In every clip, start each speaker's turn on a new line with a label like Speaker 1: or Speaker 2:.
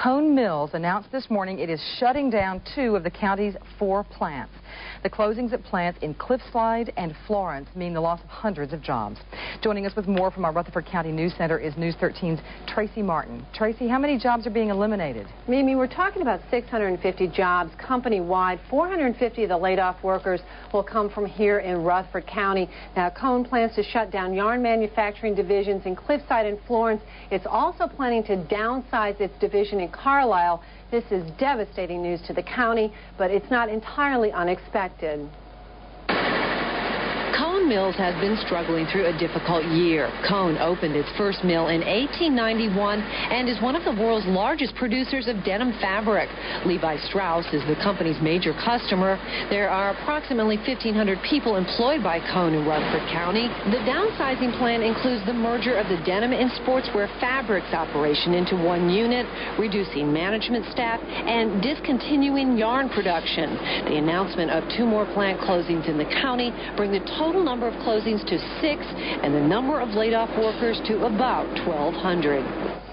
Speaker 1: Cone Mills announced this morning it is shutting down 2 of the county's 4 plants. The closings at plants in Cliffside and Florence mean the loss of hundreds of jobs. Joining us with more from our Rutherford County News Center is News 13's Tracy Martin. Tracy, how many jobs are being eliminated?
Speaker 2: Mimi, we're talking about 650 jobs company-wide. 450 of the laid-off workers will come from here in Rutherford County. Now, Cone plans to shut down yarn manufacturing divisions in Cliffside and Florence. It's also planning to downsize its division in Carlisle. This is devastating news to the county, but it's not entirely unexpected.
Speaker 3: Cone Mills has been struggling through a difficult year. Cone opened its first mill in 1891 and is one of the world's largest producers of denim fabric. Levi Strauss is the company's major customer. There are approximately 1,500 people employed by Cone in Rutherford County. The downsizing plan includes the merger of the denim and sportswear fabrics operation into one unit, reducing management staff, and discontinuing yarn production. The announcement of 2 more plant closings in the county bring the total number of closings to 6 and the number of laid-off workers to about 1,200.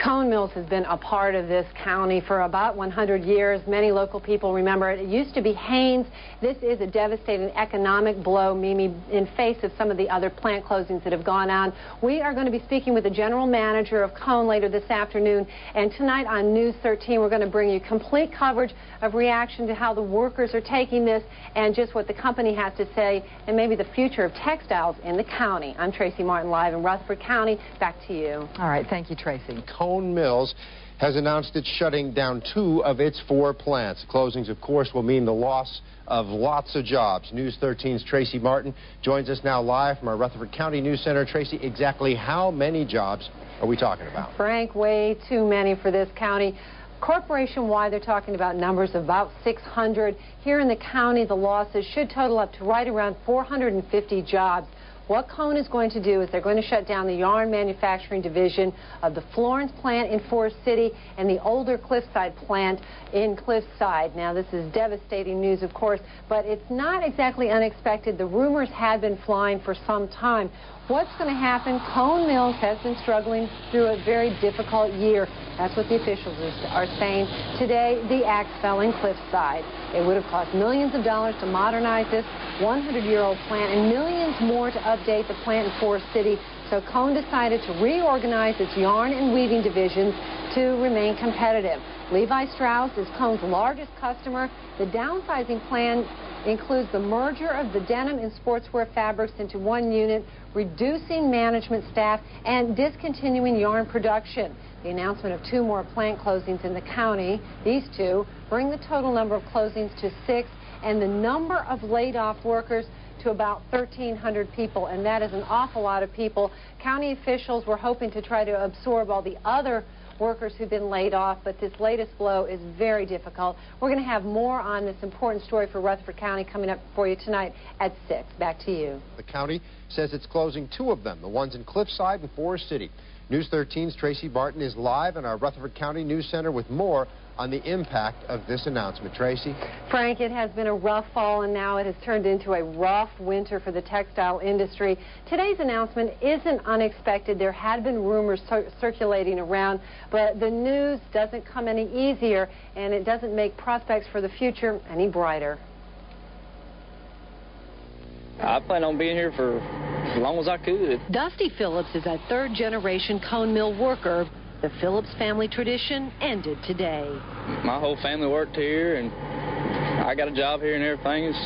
Speaker 2: Cone Mills has been a part of this county for about 100 years. Many local people remember it. It used to be Haynes. This is a devastating economic blow, Mimi, in face of some of the other plant closings that have gone on. We are going to be speaking with the general manager of Cone later this afternoon. And tonight on News 13, we're going to bring you complete coverage of reaction to how the workers are taking this and just what the company has to say and maybe the future of textiles in the county. I'm Tracy Martin, live in Rutherford County. Back to you.
Speaker 1: All right. Thank you, Tracy.
Speaker 4: Cone Mills has announced it's shutting down 2 of its 4 plants. Closings, of course, will mean the loss of lots of jobs. News 13's Tracy Martin joins us now live from our Rutherford County News Center. Tracy, exactly how many jobs are we talking about?
Speaker 2: Frank, way too many for this county. Corporation-wide, they're talking about numbers of about 600. Here in the county, the losses should total up to right around 450 jobs. What Cone is going to do is they're going to shut down the yarn manufacturing division of the Florence plant in Forest City and the older Cliffside plant in Cliffside. Now, this is devastating news, of course, but it's not exactly unexpected. The rumors had been flying for some time. What's going to happen? Cone Mills has been struggling through a very difficult year. That's what the officials are saying. Today, the axe fell in Cliffside. It would have cost millions of dollars to modernize this 100-year-old plant and millions more to update the plant in Forest City. So Cone decided to reorganize its yarn and weaving divisions to remain competitive. Levi Strauss is Cone's largest customer. The downsizing plan includes the merger of the denim and sportswear fabrics into one unit, reducing management staff, and discontinuing yarn production. The announcement of 2 more plant closings in the county, these 2, bring the total number of closings to 6 and the number of laid-off workers to about 1,300 people, and that is an awful lot of people. County officials were hoping to try to absorb all the other workers who've been laid off, but this latest blow is very difficult. We're going to have more on this important story for Rutherford County coming up for you tonight at 6. Back to you.
Speaker 4: The county says it's closing 2 of them, the ones in Cliffside and Forest City. News 13's Tracy Barton is live in our Rutherford County News Center with more on the impact of this announcement. Tracy?
Speaker 2: Frank, it has been a rough fall, and now it has turned into a rough winter for the textile industry. Today's announcement isn't unexpected. There had been rumors circulating around, but the news doesn't come any easier, and it doesn't make prospects for the future any brighter.
Speaker 5: I plan on being here for as long as I could.
Speaker 3: Dusty Phillips is a 3rd-generation Cone Mill worker. The Phillips family tradition ended today.
Speaker 5: My whole family worked here, and I got a job here and everything. It's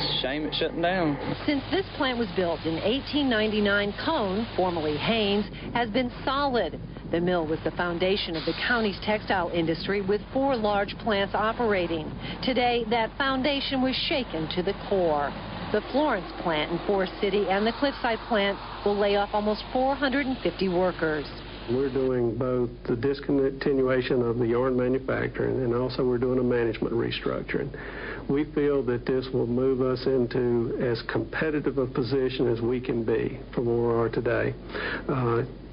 Speaker 5: a shame it's shutting down.
Speaker 3: Since this plant was built in 1899, Cone, formerly Haynes, has been solid. The mill was the foundation of the county's textile industry with 4 large plants operating. Today, that foundation was shaken to the core. The Florence plant in Forest City and the Cliffside plant will lay off almost 450 workers.
Speaker 6: We're doing both the discontinuation of the yarn manufacturing and also we're doing a management restructuring. We feel that this will move us into as competitive a position as we can be from where we are today.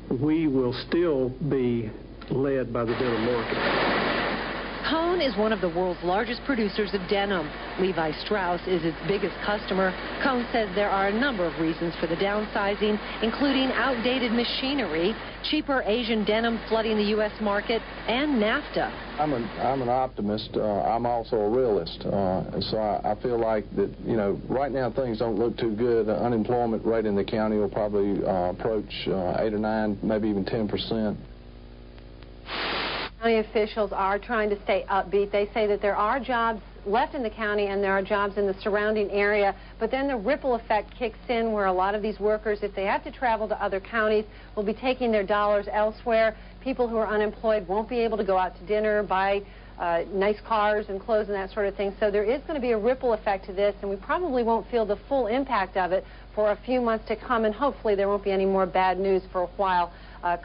Speaker 6: We will still be led by the denim market.
Speaker 3: Cone is one of the world's largest producers of denim. Levi Strauss is its biggest customer. Cone says there are a number of reasons for the downsizing, including outdated machinery, cheaper Asian denim flooding the U.S. market, and NAFTA.
Speaker 7: I'm an optimist. I'm also a realist. So I feel like that, you know, right now things don't look too good. The unemployment rate in the county will probably approach 8 or 9, maybe even 10%.
Speaker 2: County officials are trying to stay upbeat. They say that there are jobs left in the county and there are jobs in the surrounding area, but then the ripple effect kicks in where a lot of these workers, if they have to travel to other counties, will be taking their dollars elsewhere. People who are unemployed won't be able to go out to dinner, buy nice cars and clothes and that sort of thing. So there is going to be a ripple effect to this, and we probably won't feel the full impact of it for a few months to come, and hopefully there won't be any more bad news for a while.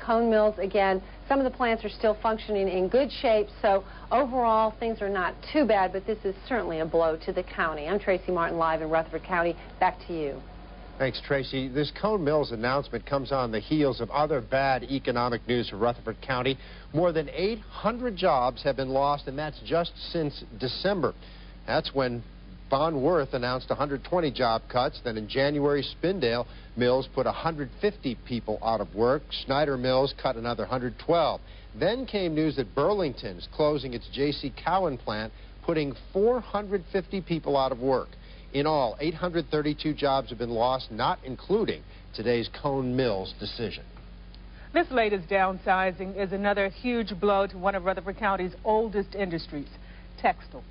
Speaker 2: Cone mills, again, some of the plants are still functioning in good shape, so overall things are not too bad, but this is certainly a blow to the county. I'm Tracy Martin, live in Rutherford County. Back to you.
Speaker 4: Thanks, Tracy. This Cone Mills announcement comes on the heels of other bad economic news for Rutherford County. More than 800 jobs have been lost, and that's just since December. That's when Von Worth announced 120 job cuts. Then in January, Spindale Mills put 150 people out of work. Schneider Mills cut another 112. Then came news that Burlington is closing its J.C. Cowan plant, putting 450 people out of work. In all, 832 jobs have been lost, not including today's Cone Mills decision.
Speaker 8: This latest downsizing is another huge blow to one of Rutherford County's oldest industries, textiles.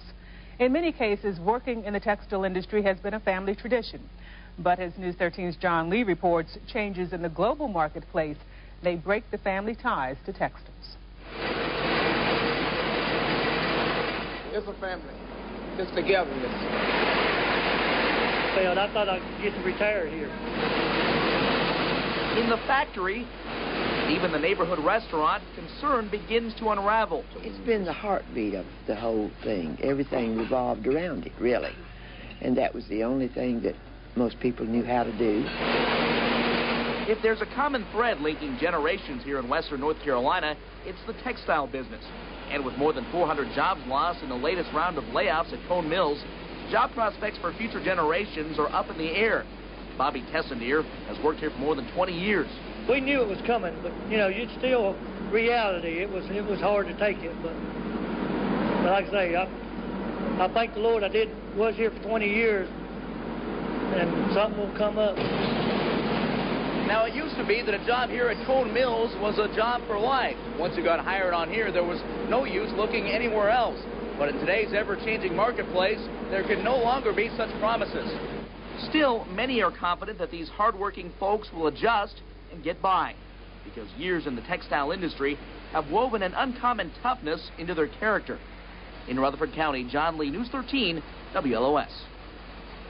Speaker 8: In many cases, working in the textile industry has been a family tradition. But as News 13's John Lee reports, changes in the global marketplace may break the family ties to textiles.
Speaker 9: It's a family. It's togetherness.
Speaker 10: And I thought I'd get to retire here.
Speaker 11: In the factory, even the neighborhood restaurant, concern begins to unravel.
Speaker 12: It's been the heartbeat of the whole thing. Everything revolved around it, really. And that was the only thing that most people knew how to do.
Speaker 11: If there's a common thread linking generations here in western North Carolina, it's the textile business. And with more than 400 jobs lost in the latest round of layoffs at Cone Mills, job prospects for future generations are up in the air. Bobby Tessendere has worked here for more than 20 years.
Speaker 10: We knew it was coming, but, you know, it's still reality. It was hard to take it, but like I say, I thank the Lord I was here for 20 years, and something will come up.
Speaker 11: Now, it used to be that a job here at Cone Mills was a job for life. Once you got hired on here, there was no use looking anywhere else. But in today's ever-changing marketplace, there can no longer be such promises. Still, many are confident that these hardworking folks will adjust and get by, because years in the textile industry have woven an uncommon toughness into their character. In Rutherford County, John Lee, News 13, WLOS.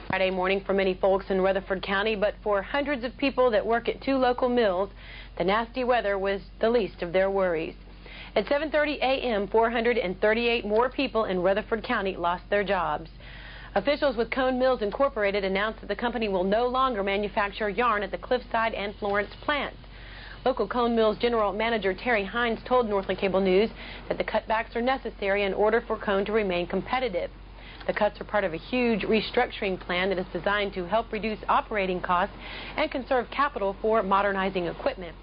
Speaker 2: Friday morning for many folks in Rutherford County, but for hundreds of people that work at two local mills, the nasty weather was the least of their worries. At 7:30 a.m., 438 more people in Rutherford County lost their jobs. Officials with Cone Mills Incorporated announced that the company will no longer manufacture yarn at the Cliffside and Florence plants. Local Cone Mills General Manager Terry Hines told Northland Cable News that the cutbacks are necessary in order for Cone to remain competitive. The cuts are part of a huge restructuring plan that is designed to help reduce operating costs and conserve capital for modernizing equipment.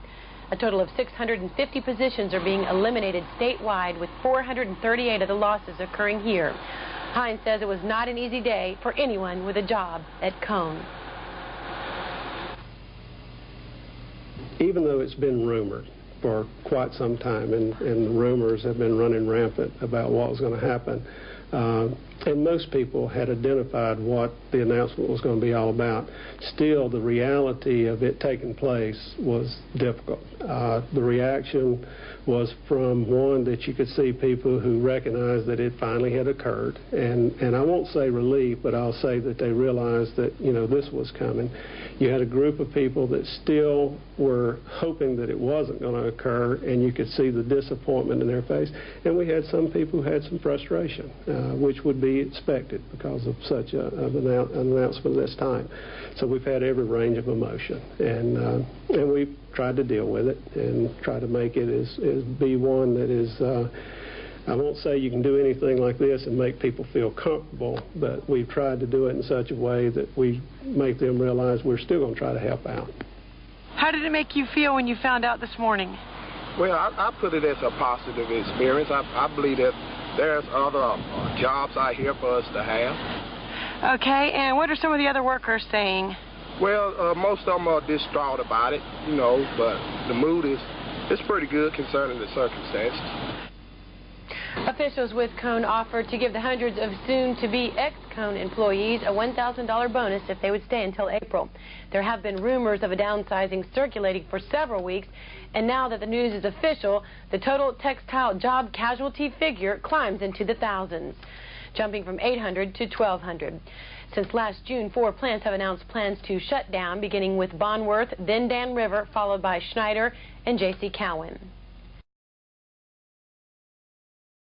Speaker 2: A total of 650 positions are being eliminated statewide, with 438 of the losses occurring here. Hines says it was not an easy day for anyone with a job at Cone.
Speaker 6: Even though it's been rumored for quite some time, and the rumors have been running rampant about what was going to happen, and most people had identified what the announcement was going to be all about, still the reality of it taking place was difficult. The reaction was from one that you could see people who recognized that it finally had occurred, and I won't say relief, but I'll say that they realized that, you know, this was coming. You had a group of people that still were hoping that it wasn't going to occur, and you could see the disappointment in their face. And we had some people who had some frustration, which would be expected because of such an announcement this time. So we've had every range of emotion, and we've tried to deal with it and try to make it be one that is I won't say you can do anything like this and make people feel comfortable, but we've tried to do it in such a way that we make them realize we're still going to try to help out.
Speaker 13: How did it make you feel when you found out this morning?
Speaker 9: Well, I put it as a positive experience. I believe that there's other jobs out here for us to have.
Speaker 13: Okay, and what are some of the other workers saying?
Speaker 9: Well, most of them are distraught about it, you know, but the mood is pretty good concerning the circumstances.
Speaker 2: Officials with Cone offered to give the hundreds of soon-to-be ex-Cone employees a $1,000 bonus if they would stay until April. There have been rumors of a downsizing circulating for several weeks, and now that the news is official, the total textile job casualty figure climbs into the thousands, jumping from 800 to 1,200. Since last June, 4 plants have announced plans to shut down, beginning with Bonworth, then Dan River, followed by Schneider and J.C. Cowan.